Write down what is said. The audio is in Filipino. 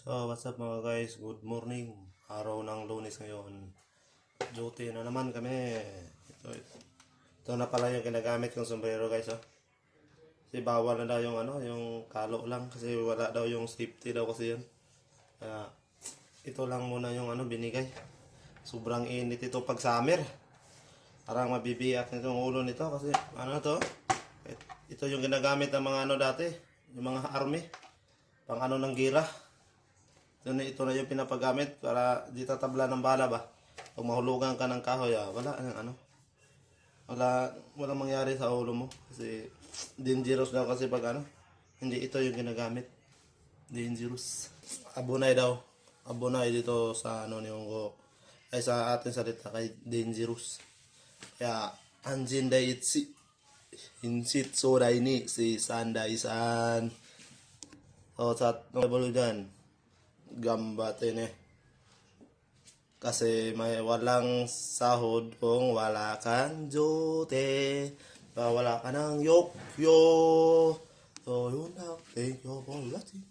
So, what's up mga guys? Good morning. Araw ng Lunes ngayon. Duty na naman kami. Ito na pala yung ginagamit kong sombrero guys. Oh. Kasi bawal na daw yung yung kalo lang. Kasi wala daw yung safety daw kasi yun. Kaya, ito lang muna yung binigay. Sobrang init ito pag summer. Parang mabibiyak nitong ulo nito kasi to. Ito yung ginagamit ng mga dati. Yung mga army. Pang ng gira. Ito na yung pinapagamit para di tatabla ng bala ba. Pag mahulugan ka ng kahoy, wala walang mangyari sa ulo mo kasi dangerous daw kasi pag hindi ito yung ginagamit. Dangerous. Abunay daw. Abunay dito sa niyong ay sa ating salita kay dangerous. Kaya anjin dai itsi hinsit so dai ni si sanday san. O sa nabuludan gambate ne kasi may walang sahod kung wala kang jote wala ka ng yok yo so yun na thank you for watching.